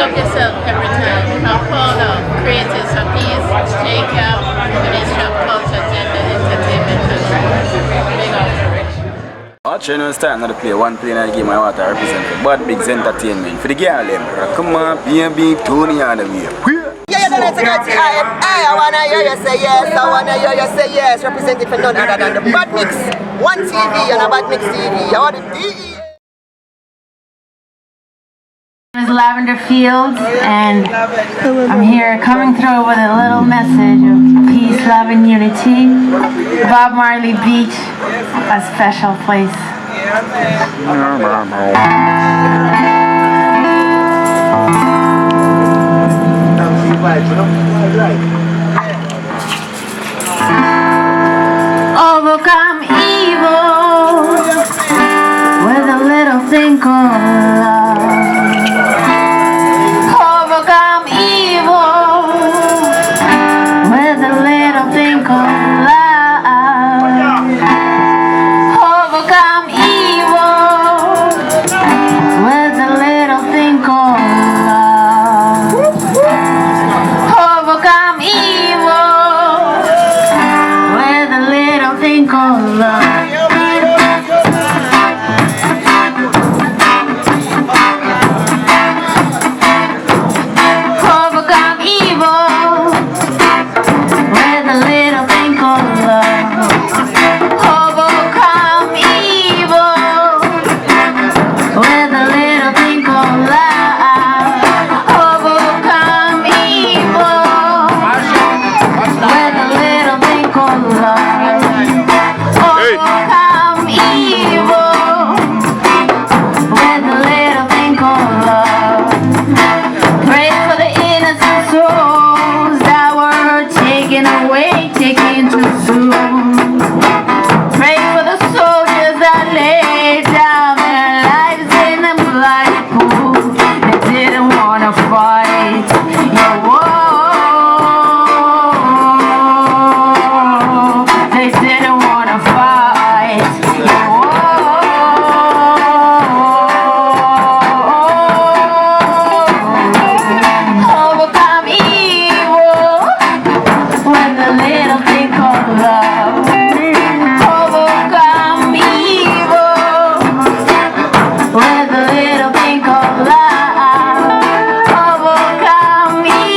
up yourself every time. I'm proud of creators of peace, Jamaica, Ministry of Culture, Gender, Entertainment, and Sports. Big up. Actually, no start not to play one play in the game I want to represent for Bad Bigs Entertainment. For the girl, come on, BOBM, Tony on the way. Yeah, I wanna hear you say yes, I wanna hear you say yes, represented for none other than the Bad Mix, One TV and a Bad Mix TV. I want the DE. It's Lavender Fields, and I'm here coming through with a little message of peace, love, and unity. Bob Marley Beach, a special place. Overcome evil with a little thing called love. Overcome evil with a little thing called love. Overcome evil with a little thing called love. Overcome evil with a little thing called love. With a little thing called love. Overcome me.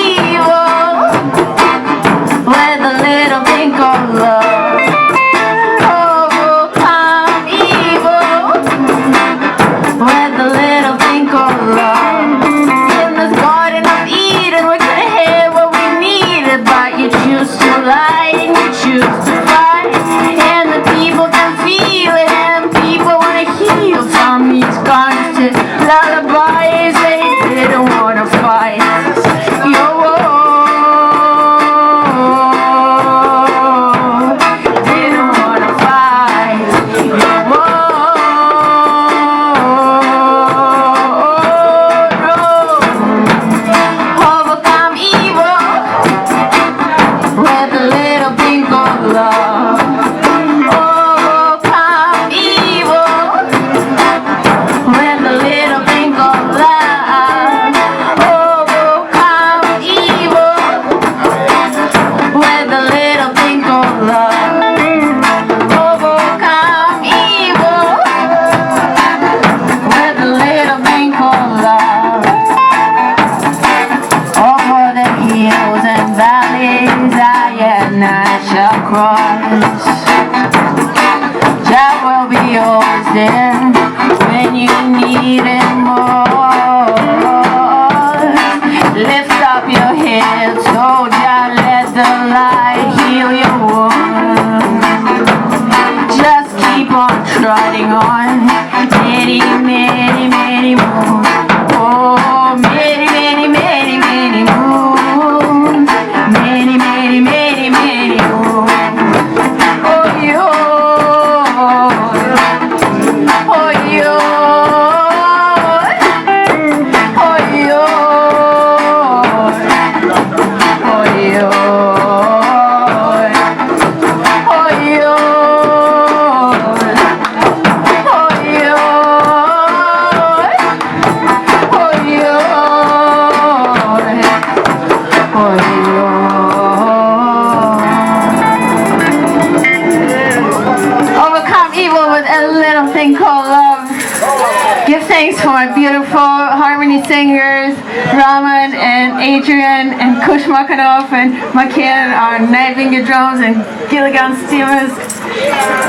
singers, Raman and Adrian and Kush Makanov and Makian on Nyahbinghi drums and Gilligan Steamers.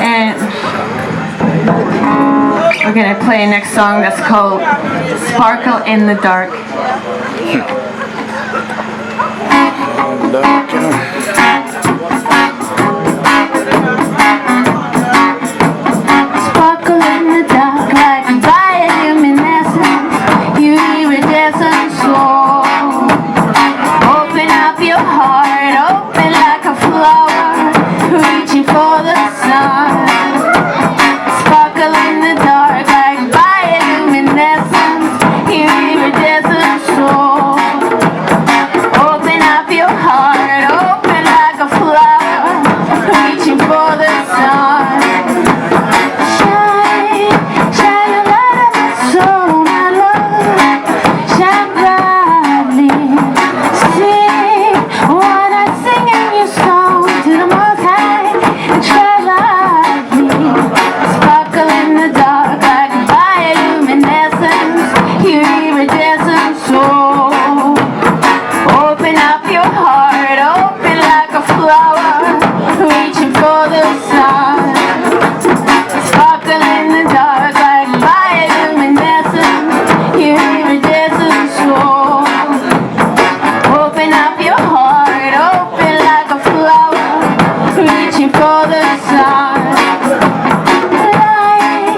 And we're gonna play next song that's called Sparkle in the Dark. Sparkle in the dark like bioluminescence, you iridescent soul. Open up your heart, open like a flower, reaching for the sun. Sparkle in the dark like bioluminescence, you iridescent soul. Open up your heart, open like a flower, reaching for the sun. Shine, shine your light on my soul, my love. Shine brightly. Sing, wanna sing in your song to the Most High. And try lightly. Sparkle in the dark like bioluminescence, you iridescent soul. Open up your heart, open like a flower, reaching for the sun. Sparkle in the dark like bioluminescence, you iridescent soul. Open up your heart, open like a flower, reaching for the sun. Light,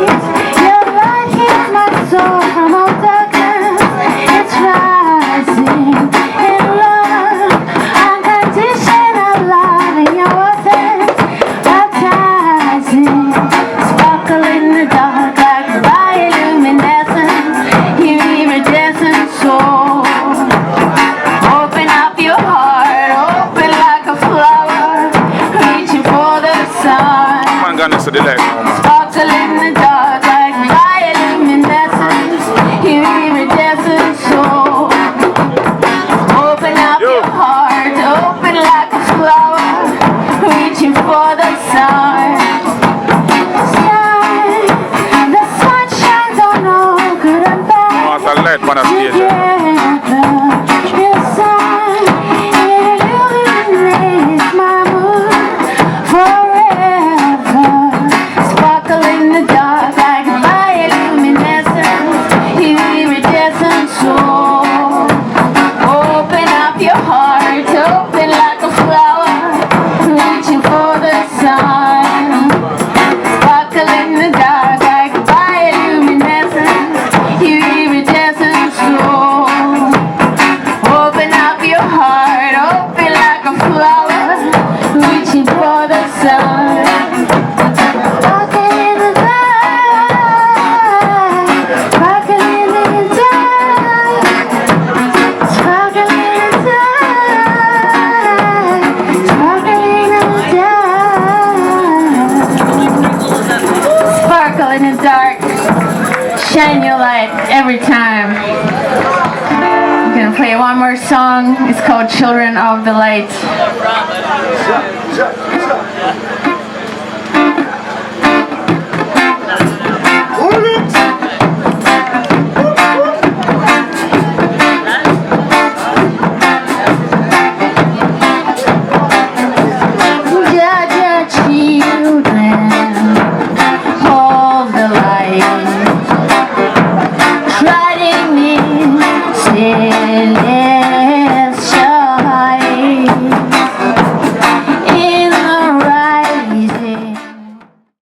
your light heals my soul from all darkness. It's rising in love, unconditional love in your waters, baptizing. Sparkle in the dark like bioluminescence, you iridescent soul. Open up your heart, open like a flower, reaching for the sun. Man, gonna see the light now, man. Sparkle in the dark like bioluminescence, you iridescent soul. Open up your heart, open like a flower, reaching for the sun. Shine, the sun shines on all good and bad. What a light on the stage. Together, the sun, it illuminates my mood forever. Sparkle in the dark like bioluminescence, you iridescent soul. Open up your heart, open like a flower, reaching for the sun. Sparkle in the dark like bioluminescence, you iridescent soul. Open up your heart, open like a flower, reaching for the sun. Sparkle in the dark, sparkle in the dark, sparkle in the dark, sparkle in the dark. Sparkle in the dark, shine your light every time. I'm gonna play one more song. It's called Children of the Light.